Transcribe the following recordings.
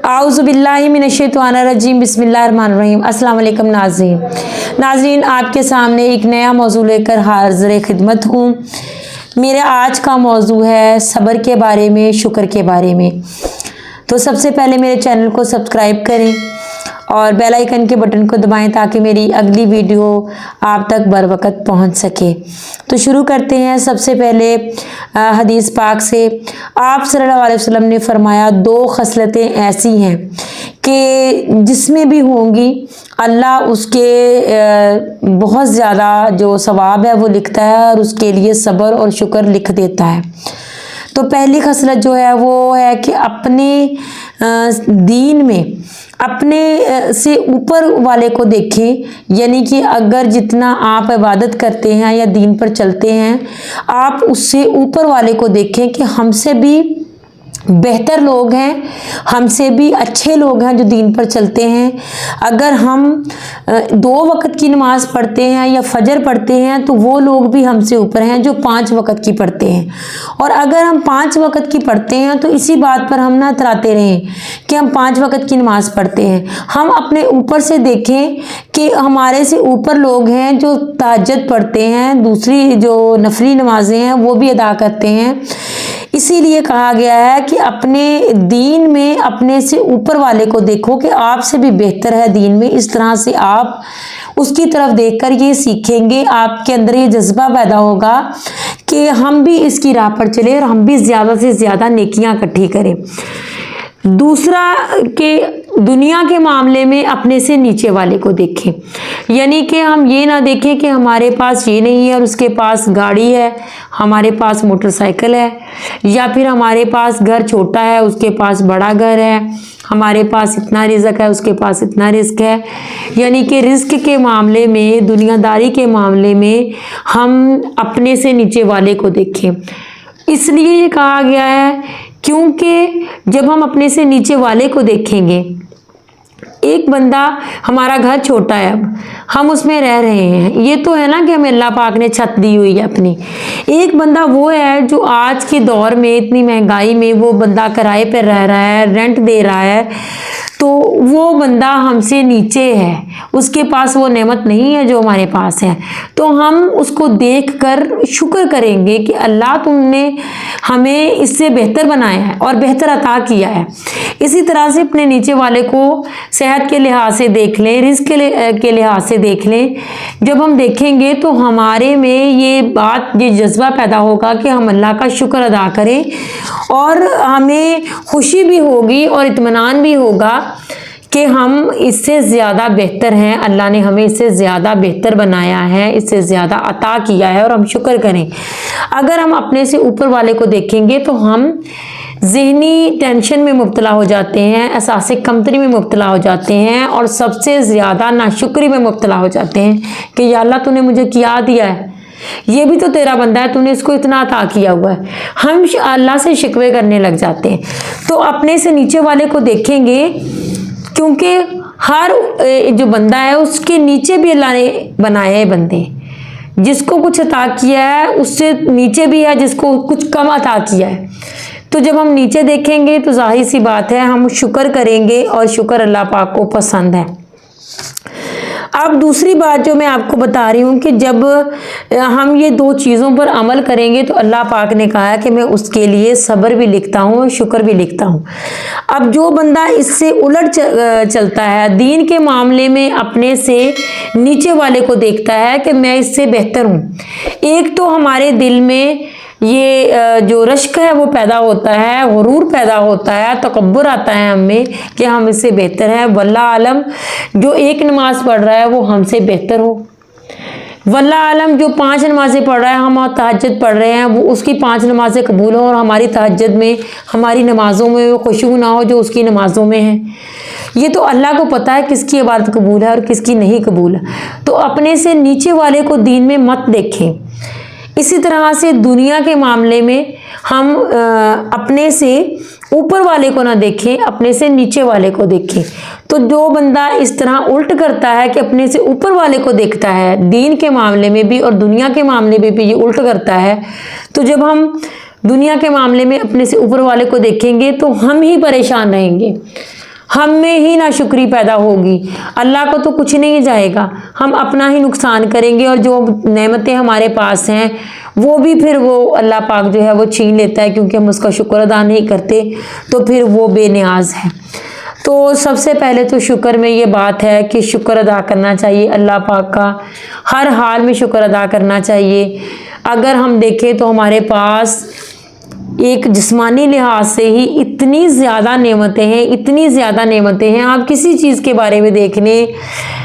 आऊज़ुबिल्लाहि मिनश्शैतानिर्रजीम बिस्मिल्लाहिर्रहमानिर्रहीम। अस्सलाम वालेकुम नाज़रीन, आपके सामने एक नया मौजू लेकर हाज़िर खिदमत हूँ। मेरा आज का मौजू है सब्र के बारे में, शुक्र के बारे में। तो सबसे पहले मेरे चैनल को सब्सक्राइब करें और बेल आइकन के बटन को दबाएं ताकि मेरी अगली वीडियो आप तक बर वक्त पहुँच सके। तो शुरू करते हैं। सबसे पहले हदीस पाक से आप सल्लल्लाहु अलैहि वसल्लम ने फरमाया, दो खसलतें ऐसी हैं कि जिसमें भी होंगी अल्लाह उसके बहुत ज़्यादा जो सवाब है वो लिखता है और उसके लिए सब्र और शुक्र लिख देता है। तो पहली खसलत जो है वो है कि अपने दीन में अपने से ऊपर वाले को देखें, यानी कि अगर जितना आप इबादत करते हैं या दीन पर चलते हैं, आप उससे ऊपर वाले को देखें कि हमसे भी बेहतर लोग हैं, हमसे भी अच्छे लोग हैं जो दीन पर चलते हैं। अगर हम 2 वक़्त की नमाज़ पढ़ते हैं या फजर पढ़ते हैं तो वो लोग भी हमसे ऊपर हैं जो 5 वक़्त की पढ़ते हैं। और अगर हम 5 वक़्त की पढ़ते हैं तो इसी बात पर हम ना इतराते रहें कि हम 5 वक़्त की नमाज़ पढ़ते हैं। हम अपने ऊपर से देखें कि हमारे से ऊपर लोग हैं जो तहज्जुद पढ़ते हैं, दूसरी जो नफली नमाजें हैं वो भी अदा करते हैं। इसीलिए कहा गया है कि अपने दीन में अपने से ऊपर वाले को देखो कि आपसे भी बेहतर है दीन में। इस तरह से आप उसकी तरफ देखकर ये सीखेंगे, आपके अंदर ये जज्बा पैदा होगा कि हम भी इसकी राह पर चले और हम भी ज़्यादा से ज़्यादा नेकियां इकट्ठी करें। दूसरा कि दुनिया के मामले में अपने से नीचे वाले को देखें, यानी कि हम ये ना देखें कि हमारे पास ये नहीं है और उसके पास गाड़ी है, हमारे पास मोटरसाइकिल है, या फिर हमारे पास घर छोटा है उसके पास बड़ा घर है, हमारे पास इतना रिज़्क है उसके पास इतना रिस्क है। यानी कि रिस्क के मामले में, दुनियादारी के मामले में हम अपने से नीचे वाले को देखें। इसलिए ये कहा गया है क्योंकि जब हम अपने से नीचे वाले को देखेंगे, एक बंदा, हमारा घर छोटा है, अब हम उसमें रह रहे हैं, ये तो है ना कि हमें अल्लाह पाक ने छत दी हुई है अपनी। एक बंदा वो है जो आज के दौर में इतनी महंगाई में वो बंदा किराए पर रह रहा है, रेंट दे रहा है, तो वो बंदा हमसे नीचे है, उसके पास वो नेमत नहीं है जो हमारे पास है। तो हम उसको देखकर शुक्र करेंगे कि अल्लाह तुमने हमें इससे बेहतर बनाया है और बेहतर अता किया है। इसी तरह से अपने नीचे वाले को सेहत के लिहाज से देख लें, रिस्क के लिहाज से देख लें। जब हम देखेंगे तो हमारे में ये जज्बा पैदा होगा कि हम अल्लाह का शुक्र अदा करें और हमें खुशी भी होगी और इत्मीनान भी होगा कि हम इससे ज़्यादा बेहतर हैं, अल्लाह ने हमें इससे ज़्यादा बेहतर बनाया है, इससे ज़्यादा अता किया है और हम शुक्र करें। अगर हम अपने से ऊपर वाले को देखेंगे तो हम ज़हनी टेंशन में मुब्तला हो जाते हैं, एहसास कमतरी में मुब्तला हो जाते हैं और सबसे ज़्यादा नाशुक्री में मुब्तला हो जाते हैं कि या अल्लाह तूने मुझे क्या दिया है, ये भी तो तेरा बंदा है, तूने इसको इतना अता किया हुआ है। हम अल्लाह से शिकवे करने लग जाते हैं। तो अपने से नीचे वाले को देखेंगे क्योंकि हर जो बंदा है उसके नीचे भी अल्लाह ने बनाए हैं बंदे, जिसको कुछ अता किया है उससे नीचे भी है जिसको कुछ कम अता किया है। तो जब हम नीचे देखेंगे तो जाहिर सी बात है हम शुक्र करेंगे और शुक्र अल्लाह पाक को पसंद है। अब दूसरी बात जो मैं आपको बता रही हूँ कि जब हम ये 2 चीज़ों पर अमल करेंगे तो अल्लाह पाक ने कहा है कि मैं उसके लिए सब्र भी लिखता हूँ और शुक्र भी लिखता हूँ। अब जो बंदा इससे उलट चलता है, दीन के मामले में अपने से नीचे वाले को देखता है कि मैं इससे बेहतर हूँ, एक तो हमारे दिल में ये जो रश्क है वो पैदा होता है, गुरूर पैदा होता है, तकब्बुर आता है हमें कि हम इससे बेहतर हैं। वल्लाह आलम जो एक नमाज पढ़ रहा है वो हमसे बेहतर हो, वल्लाह आलम जो 5 नमाज़ें पढ़ रहा है, हम तहज्जुद पढ़ रहे हैं, वो उसकी 5 नमाज़ें कबूल हो और हमारी तहज्जुद में, हमारी नमाज़ों में वो खुशबू ना हो जो उसकी नमाज़ों में है। ये तो अल्लाह को पता है किसकी इबादत कबूल है और किसकी नहीं कबूल है। तो अपने से नीचे वाले को दीन में मत देखें। इसी तरह से दुनिया के मामले में हम अपने से ऊपर वाले को ना देखें, अपने से नीचे वाले को देखें। तो जो बंदा इस तरह उल्ट करता है कि अपने से ऊपर वाले को देखता है, दीन के मामले में भी और दुनिया के मामले में भी ये उल्ट करता है, तो जब हम दुनिया के मामले में अपने से ऊपर वाले को देखेंगे तो हम ही परेशान रहेंगे, हम में ही नाशुक्री पैदा होगी, अल्लाह को तो कुछ नहीं जाएगा, हम अपना ही नुकसान करेंगे और जो नेमतें हमारे पास हैं वो भी फिर वो अल्लाह पाक जो है वो छीन लेता है, क्योंकि हम उसका शुक्र अदा नहीं करते तो फिर वो बेनियाज है। तो सबसे पहले तो शुक्र में ये बात है कि शुक्र अदा करना चाहिए अल्लाह पाक का, हर हाल में शुक्र अदा करना चाहिए। अगर हम देखें तो हमारे पास एक जिस्मानी लिहाज से ही इतनी ज़्यादा नेमतें हैं, इतनी ज़्यादा नेमतें हैं। आप किसी चीज़ के बारे में देख लें,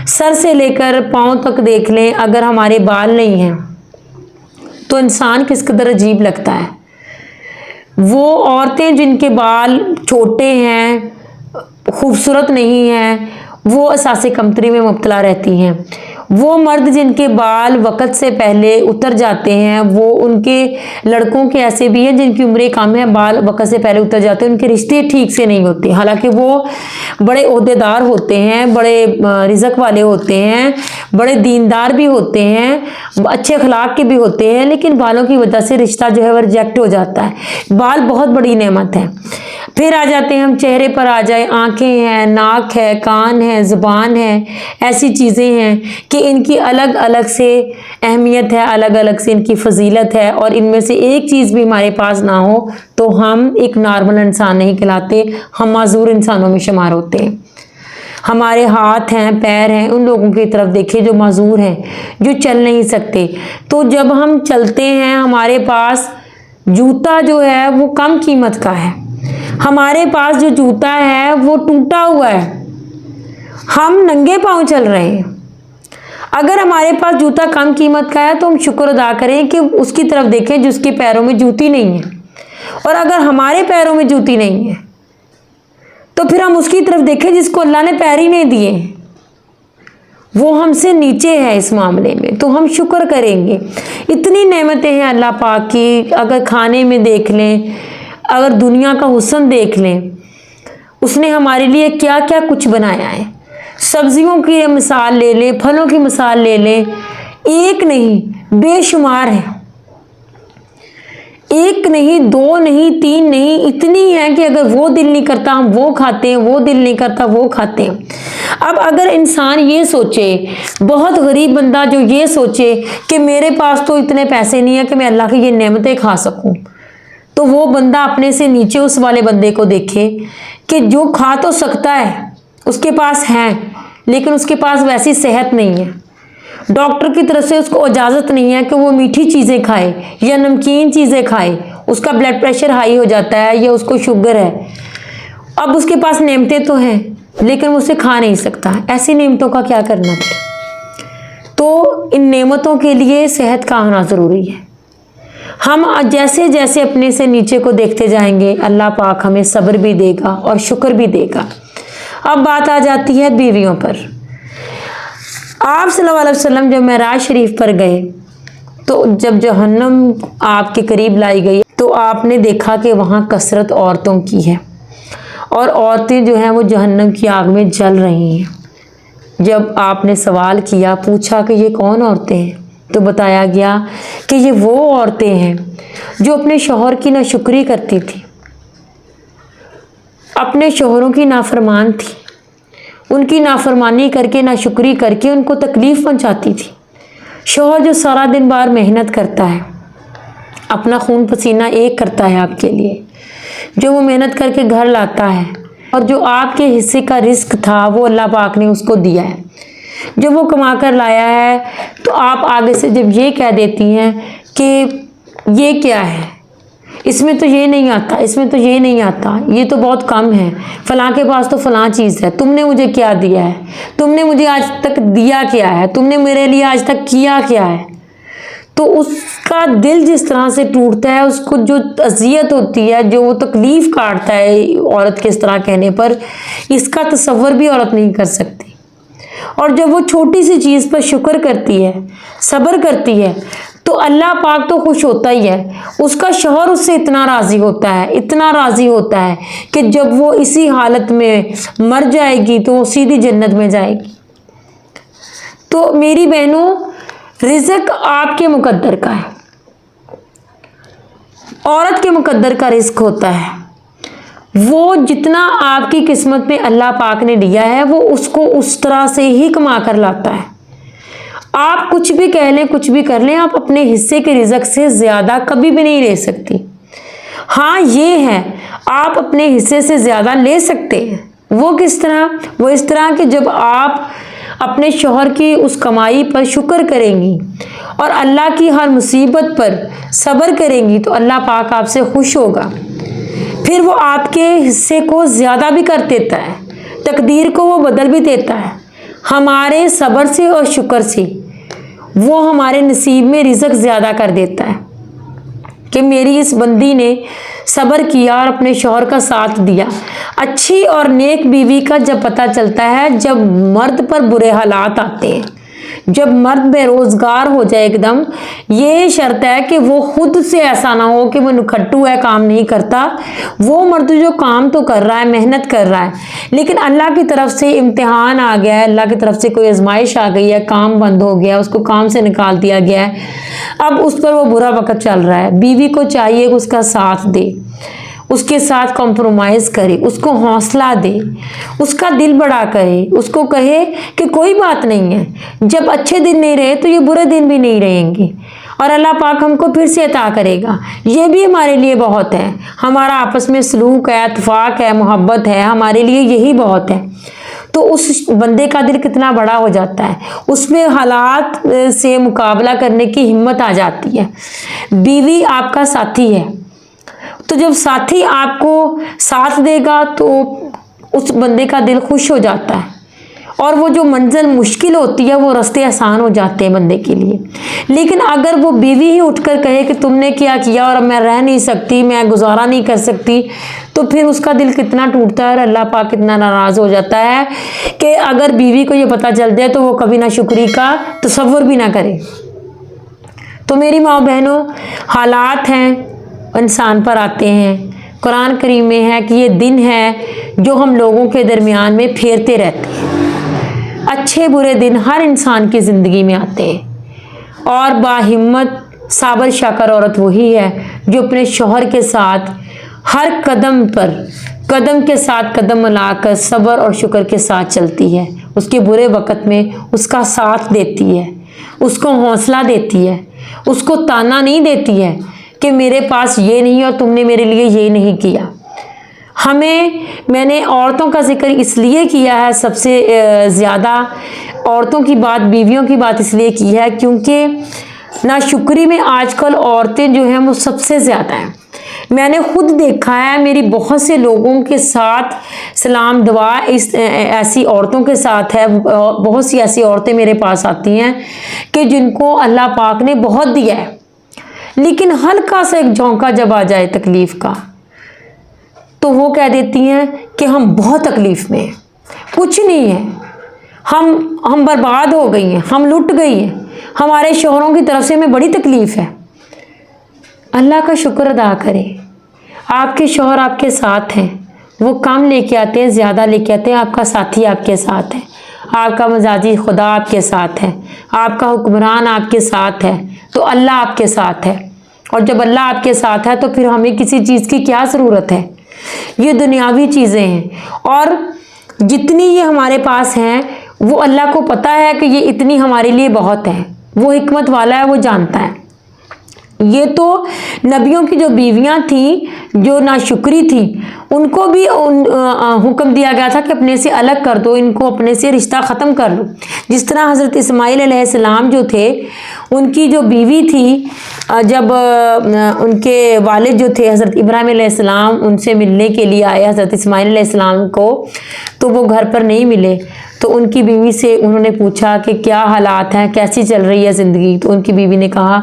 सर से लेकर पाँव तक देख लें, अगर हमारे बाल नहीं हैं तो इंसान किस कदर अजीब लगता है। वो औरतें जिनके बाल छोटे हैं, खूबसूरत नहीं हैं, वो असासे कमतरी में मुब्तला रहती हैं। वो मर्द जिनके बाल वक़्त से पहले उतर जाते हैं, वो उनके लड़कों के ऐसे भी हैं जिनकी उम्रें कम है, बाल वक़्त से पहले उतर जाते हैं, उनके रिश्ते ठीक से नहीं होते, हालांकि वो बड़े ओहदेदार होते हैं, बड़े रिज़्क वाले होते हैं, बड़े दीनदार भी होते हैं, अच्छे अखलाक के भी होते हैं, लेकिन बालों की वजह से रिश्ता जो है वो रिजेक्ट हो जाता है। बाल बहुत बड़ी नेमत है। फिर आ जाते हैं हम चेहरे पर, आ जाए, आँखें हैं, नाक है, कान है, ज़ुबान है, ऐसी चीज़ें हैं कि इनकी अलग अलग से अहमियत है, अलग अलग से इनकी फजीलत है, और इनमें से एक चीज़ भी हमारे पास ना हो तो हम एक नॉर्मल इंसान नहीं कहलाते, हम माजूर इंसानों में शुमार होते हैं। हमारे हाथ हैं, पैर हैं, उन लोगों की तरफ देखिए जो माजूर हैं, जो चल नहीं सकते। तो जब हम चलते हैं, हमारे पास जूता जो है वो कम कीमत का है, हमारे पास जो जूता है वो टूटा हुआ है, हम नंगे पाँव चल रहे हैं। अगर हमारे पास जूता कम कीमत का है तो हम शुक्र अदा करें कि उसकी तरफ देखें जिसके पैरों में जूती नहीं है, और अगर हमारे पैरों में जूती नहीं है तो फिर हम उसकी तरफ देखें जिसको अल्लाह ने पैर ही नहीं दिए, वो हमसे नीचे है इस मामले में, तो हम शुक्र करेंगे। इतनी नेमतें हैं अल्लाह पाक की, अगर खाने में देख लें, अगर दुनिया का हुस्न देख लें, उसने हमारे लिए क्या क्या कुछ बनाया है। सब्जियों की मिसाल ले लें, फलों की मिसाल ले लें, एक नहीं बेशुमार है, एक नहीं, दो नहीं, तीन नहीं, इतनी है कि अगर वो दिल नहीं करता हम वो खाते हैं, वो दिल नहीं करता वो खाते हैं। अब अगर इंसान ये सोचे, बहुत गरीब बंदा जो ये सोचे कि मेरे पास तो इतने पैसे नहीं है कि मैं अल्लाह की ये नेमतें खा सकूं, तो वो बंदा अपने से नीचे उस वाले बंदे को देखे कि जो खा तो सकता है, उसके पास है, लेकिन उसके पास वैसी सेहत नहीं है, डॉक्टर की तरफ से उसको इजाज़त नहीं है कि वो मीठी चीज़ें खाए या नमकीन चीज़ें खाए, उसका ब्लड प्रेशर हाई हो जाता है या उसको शुगर है। अब उसके पास नेमतें तो हैं लेकिन वो उसे खा नहीं सकता, ऐसी नेमतों का क्या करना फिर? तो इन नेमतों के लिए सेहत का होना ज़रूरी है। हम जैसे जैसे अपने से नीचे को देखते जाएंगे, अल्लाह पाक हमें सब्र भी देगा और शुक्र भी देगा। अब बात आ जाती है बीवियों पर। आप सल्लल्लाहु अलैहि वसल्लम जब मेराज शरीफ पर गए तो जब जहन्नम आपके करीब लाई गई तो आपने देखा कि वहाँ कसरत औरतों की है, और औरतें जो हैं वो जहन्नम की आग में जल रही हैं। जब आपने सवाल किया, पूछा कि ये कौन औरतें हैं, तो बताया गया कि ये वो औरतें हैं जो अपने शौहर की नाशुक्री करती थी, अपने शौहरों की नाफरमान थी, उनकी नाफरमानी करके, नाशुक्री करके उनको तकलीफ़ पहुंचाती थी। शौहर जो सारा दिन बाहर मेहनत करता है, अपना खून पसीना एक करता है आपके लिए, जो वो मेहनत करके घर लाता है, और जो आपके हिस्से का रिस्क था वो अल्लाह पाक ने उसको दिया है, जो वो कमा कर लाया है, तो आप आगे से जब ये कह देती हैं कि ये क्या है, इसमें तो ये नहीं आता, इसमें तो ये नहीं आता, ये तो बहुत कम है, फ़लाँ के पास तो फ़लाँ चीज़ है, तुमने मुझे क्या दिया है, तुमने मुझे आज तक दिया क्या है, तुमने मेरे लिए आज तक किया क्या है, तो उसका दिल जिस तरह से टूटता है, उसको जो अज़ियत होती है, जो वो तकलीफ़ काटता है औरत के इस तरह कहने पर, इसका तसव्वुर भी औरत नहीं कर सकती। और जब वो छोटी सी चीज़ पर शुक्र करती है, सब्र करती है, तो अल्लाह पाक तो खुश होता ही है, उसका शौहर उससे इतना राज़ी होता है, इतना राज़ी होता है कि जब वो इसी हालत में मर जाएगी तो वो सीधी जन्नत में जाएगी। तो मेरी बहनों, रिज़्क आपके मुकद्दर का है, औरत के मुकद्दर का रिज़्क होता है। وہ جتنا آپ کی قسمت میں اللہ پاک نے دیا ہے وہ اس کو اس طرح سے ہی کما کر لاتا ہے۔ آپ کچھ بھی کہہ لیں، کچھ بھی کر لیں، آپ اپنے حصے کے رزق سے زیادہ کبھی بھی نہیں لے سکتی۔ ہاں یہ ہے، آپ اپنے حصے سے زیادہ لے سکتے ہیں۔ وہ کس طرح؟ وہ اس طرح کہ جب آپ اپنے شوہر کی اس کمائی پر شکر کریں گی اور اللہ کی ہر مصیبت پر صبر کریں گی تو اللہ پاک آپ سے خوش ہوگا، پھر وہ آپ کے حصے کو زیادہ بھی کر دیتا ہے، تقدیر کو وہ بدل بھی دیتا ہے۔ ہمارے صبر سے اور شکر سے وہ ہمارے نصیب میں رزق زیادہ کر دیتا ہے کہ میری اس بندی نے صبر کیا اور اپنے شوہر کا ساتھ دیا۔ اچھی اور نیک بیوی کا جب پتہ چلتا ہے جب مرد پر برے حالات آتے ہیں، جب مرد بے روزگار ہو جائے ایک دم، یہ شرط ہے کہ وہ خود سے ایسا نہ ہو کہ وہ نکھٹو ہے، کام نہیں کرتا۔ وہ مرد جو کام تو کر رہا ہے، محنت کر رہا ہے، لیکن اللہ کی طرف سے امتحان آ گیا ہے، اللہ کی طرف سے کوئی آزمائش آ گئی ہے، کام بند ہو گیا، اس کو کام سے نکال دیا گیا ہے، اب اس پر وہ برا وقت چل رہا ہے۔ بیوی کو چاہیے کہ اس کا ساتھ دے، اس کے ساتھ کمپرومائز کرے، اس کو حوصلہ دے، اس کا دل بڑا کرے، اس کو کہے کہ کوئی بات نہیں ہے، جب اچھے دن نہیں رہے تو یہ برے دن بھی نہیں رہیں گے اور اللہ پاک ہم کو پھر سے عطا کرے گا۔ یہ بھی ہمارے لیے بہت ہے، ہمارا آپس میں سلوک ہے، اتفاق ہے، محبت ہے، ہمارے لیے یہی بہت ہے۔ تو اس بندے کا دل کتنا بڑا ہو جاتا ہے، اس میں حالات سے مقابلہ کرنے کی ہمت آ جاتی ہے۔ بیوی آپ کا ساتھی ہے، تو جب ساتھی آپ کو ساتھ دے گا تو اس بندے کا دل خوش ہو جاتا ہے اور وہ جو منزل مشکل ہوتی ہے وہ راستے آسان ہو جاتے ہیں بندے کے لیے۔ لیکن اگر وہ بیوی ہی اٹھ کر کہے کہ تم نے کیا کیا اور اب میں رہ نہیں سکتی، میں گزارا نہیں کر سکتی، تو پھر اس کا دل کتنا ٹوٹتا ہے اور اللہ پاک کتنا ناراض ہو جاتا ہے کہ اگر بیوی کو یہ پتہ چل جائے تو وہ کبھی نہ شکری کا تصور بھی نہ کرے۔ تو میری ماں بہنوں، حالات ہیں انسان پر آتے ہیں، قرآن کریم میں ہے کہ یہ دن ہے جو ہم لوگوں کے درمیان میں پھیرتے رہتے ہیں۔ اچھے برے دن ہر انسان کی زندگی میں آتے ہیں اور باہمت صابر شاکر عورت وہی ہے جو اپنے شوہر کے ساتھ ہر قدم پر قدم کے ساتھ قدم ملا کر صبر اور شکر کے ساتھ چلتی ہے، اس کے برے وقت میں اس کا ساتھ دیتی ہے، اس کو حوصلہ دیتی ہے، اس کو تانا نہیں دیتی ہے کہ میرے پاس یہ نہیں اور تم نے میرے لیے یہ نہیں کیا۔ میں نے عورتوں کا ذکر اس لیے کیا ہے، سب سے زیادہ عورتوں کی بات، بیویوں کی بات اس لیے کی ہے کیونکہ ناشکری میں آج کل عورتیں جو ہیں وہ سب سے زیادہ ہیں۔ میں نے خود دیکھا ہے، میری بہت سے لوگوں کے ساتھ سلام دعا ایسی عورتوں کے ساتھ ہے، بہت سی ایسی عورتیں میرے پاس آتی ہیں کہ جن کو اللہ پاک نے بہت دیا ہے، لیکن ہلکا سا ایک جھونکا جب آ جائے تکلیف کا تو وہ کہہ دیتی ہیں کہ ہم بہت تکلیف میں ہیں، کچھ نہیں ہے، ہم برباد ہو گئی ہیں، ہم لٹ گئی ہیں، ہمارے شوہروں کی طرف سے ہمیں بڑی تکلیف ہے۔ اللہ کا شکر ادا کریں، آپ کے شوہر آپ کے ساتھ ہیں، وہ کم لے کے آتے ہیں، زیادہ لے کے آتے ہیں، آپ کا ساتھی آپ کے ساتھ ہے، آپ کا مزاجی خدا آپ کے ساتھ ہے، آپ کا حکمران آپ کے ساتھ ہے، تو اللہ آپ کے ساتھ ہے۔ اور جب اللہ آپ کے ساتھ ہے تو پھر ہمیں کسی چیز کی کیا ضرورت ہے؟ یہ دنیاوی چیزیں ہیں اور جتنی یہ ہمارے پاس ہیں وہ اللہ کو پتہ ہے کہ یہ اتنی ہمارے لیے بہت ہے، وہ حکمت والا ہے، وہ جانتا ہے۔ یہ تو نبیوں کی جو بیویاں تھیں جو ناشکری تھیں ان کو بھی حکم دیا گیا تھا کہ اپنے سے الگ کر دو، ان کو اپنے سے رشتہ ختم کر لو۔ جس طرح حضرت اسماعیل علیہ السلام جو تھے، ان کی جو بیوی تھی، جب ان کے والد جو تھے حضرت ابراہیم علیہ السلام ان سے ملنے کے لیے آئے حضرت اسماعیل علیہ السلام کو، تو وہ گھر پر نہیں ملے، تو ان کی بیوی سے انہوں نے پوچھا کہ کیا حالات ہیں، کیسی چل رہی ہے زندگی؟ تو ان کی بیوی نے کہا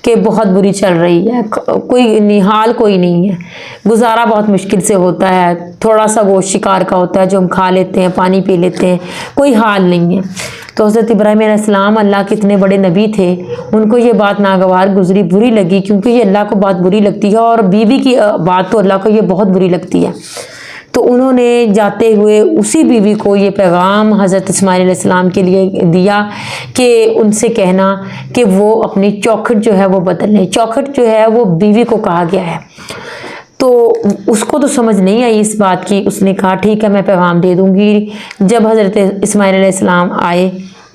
کہ بہت بری چل رہی ہے، کوئی نحال کوئی نہیں ہے، گزارا بہت مشکل سے ہوتا ہے، تھوڑا سا گوشت شکار کا ہوتا ہے جو ہم کھا لیتے ہیں، پانی پی لیتے ہیں، کوئی حال نہیں ہے۔ تو حضرت ابراہیم علیہ السلام اللہ کے اتنے بڑے نبی تھے، ان کو یہ بات ناگوار گزری، بری لگی، کیونکہ یہ اللہ کو بات بری لگتی ہے اور بیوی کی بات تو اللہ کو یہ بہت بری لگتی ہے۔ تو انہوں نے جاتے ہوئے اسی بیوی کو یہ پیغام حضرت اسماعیل علیہ السلام کے لیے دیا کہ ان سے کہنا کہ وہ اپنی چوکھٹ جو ہے وہ بدل لیں۔ چوکھٹ جو ہے وہ بیوی کو کہا گیا ہے۔ تو اس کو تو سمجھ نہیں آئی اس بات کی. اس نے کہا ٹھیک ہے میں پیغام دے دوں گی. جب حضرت اسماعیل علیہ السلام آئے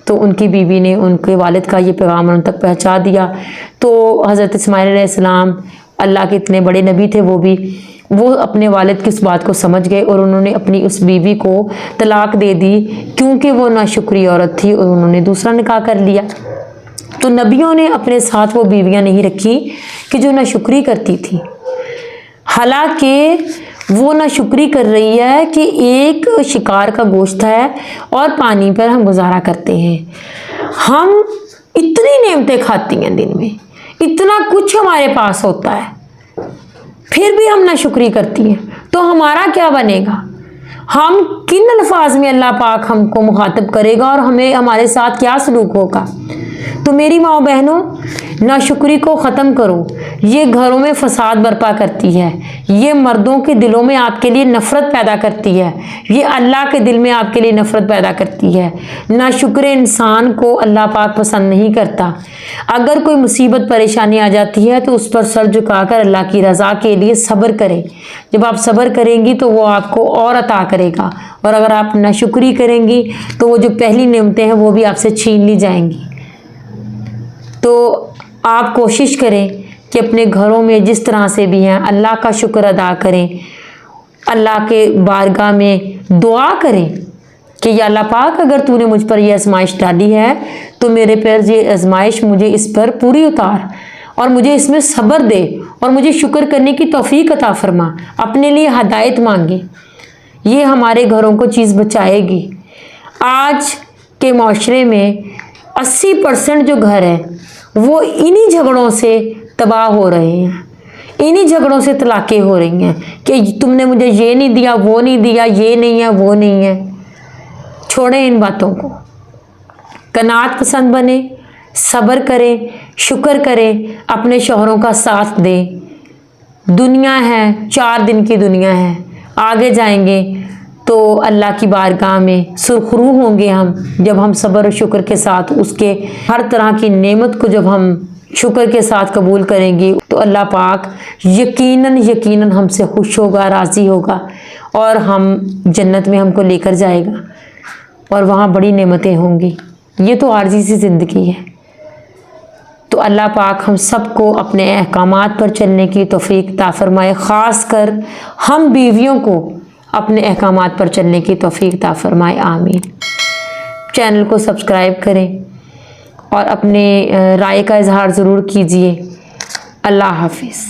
تو ان کی بیوی نے ان کے والد کا یہ پیغام ان تک پہنچا دیا. تو حضرت اسماعیل علیہ السلام اللہ کے اتنے بڑے نبی تھے وہ اپنے والد کی اس بات کو سمجھ گئے اور انہوں نے اپنی اس بیوی کو طلاق دے دی کیونکہ وہ ناشکری عورت تھی اور انہوں نے دوسرا نکاح کر لیا. تو نبیوں نے اپنے ساتھ وہ بیویاں نہیں رکھی کہ جو ناشکری کرتی تھی، حالانکہ وہ ناشکری کر رہی ہے کہ ایک شکار کا گوشت ہے اور پانی پر ہم گزارا کرتے ہیں. ہم اتنی نعمتیں کھاتی ہیں دن میں، اتنا کچھ ہمارے پاس ہوتا ہے، پھر بھی ہم ناشکری کرتی ہیں. تو ہمارا کیا بنے گا؟ ہم کن الفاظ میں اللہ پاک ہم کو مخاطب کرے گا اور ہمارے ساتھ کیا سلوک ہوگا؟ تو میری ماں بہنوں، ناشکری کو ختم کرو. یہ گھروں میں فساد برپا کرتی ہے، یہ مردوں کے دلوں میں آپ کے لیے نفرت پیدا کرتی ہے، یہ اللہ کے دل میں آپ کے لیے نفرت پیدا کرتی ہے. ناشکر انسان کو اللہ پاک پسند نہیں کرتا. اگر کوئی مصیبت پریشانی آ جاتی ہے تو اس پر سر جھکا کر اللہ کی رضا کے لیے صبر کریں. جب آپ صبر کریں گی تو وہ آپ کو اور عطا کرے گا، اور اگر آپ ناشکری کریں گی تو وہ جو پہلی نعمتیں ہیں وہ بھی آپ سے چھین لی جائیں گی. تو آپ کوشش کریں کہ اپنے گھروں میں جس طرح سے بھی ہیں اللہ کا شکر ادا کریں، اللہ کے بارگاہ میں دعا کریں کہ یا اللہ پاک اگر تو نے مجھ پر یہ آزمائش ڈالی ہے تو میرے پر یہ آزمائش مجھے اس پر پوری اتار اور مجھے اس میں صبر دے اور مجھے شکر کرنے کی توفیق عطا فرما. اپنے لیے ہدایت مانگیں، یہ ہمارے گھروں کو چیز بچائے گی. آج کے معاشرے میں 80% جو گھر ہیں وہ انہی جھگڑوں سے تباہ ہو رہے ہیں، انہی جھگڑوں سے طلاقیں ہو رہی ہیں کہ تم نے مجھے یہ نہیں دیا، وہ نہیں دیا، یہ نہیں ہے، وہ نہیں ہے. چھوڑیں ان باتوں کو، قناعت پسند بنیں، صبر کریں، شکر کریں، اپنے شوہروں کا ساتھ دیں. دنیا ہے 4 دن کی دنیا ہے، آگے جائیں گے تو اللہ کی بارگاہ میں سرخرو ہوں گے ہم جب ہم صبر و شکر کے ساتھ اس کے ہر طرح کی نعمت کو جب ہم شکر کے ساتھ قبول کریں گی تو اللہ پاک یقیناً ہم سے خوش ہوگا، راضی ہوگا اور ہم جنت میں ہم کو لے کر جائے گا اور وہاں بڑی نعمتیں ہوں گی. یہ تو عارضی سی زندگی ہے. تو اللہ پاک ہم سب کو اپنے احکامات پر چلنے کی توفیق عطا فرمائے، خاص کر ہم بیویوں کو اپنے احکامات پر چلنے کی توفیق عطا فرمائے. آمین. چینل کو سبسکرائب کریں اور اپنے رائے کا اظہار ضرور کیجیے. اللہ حافظ.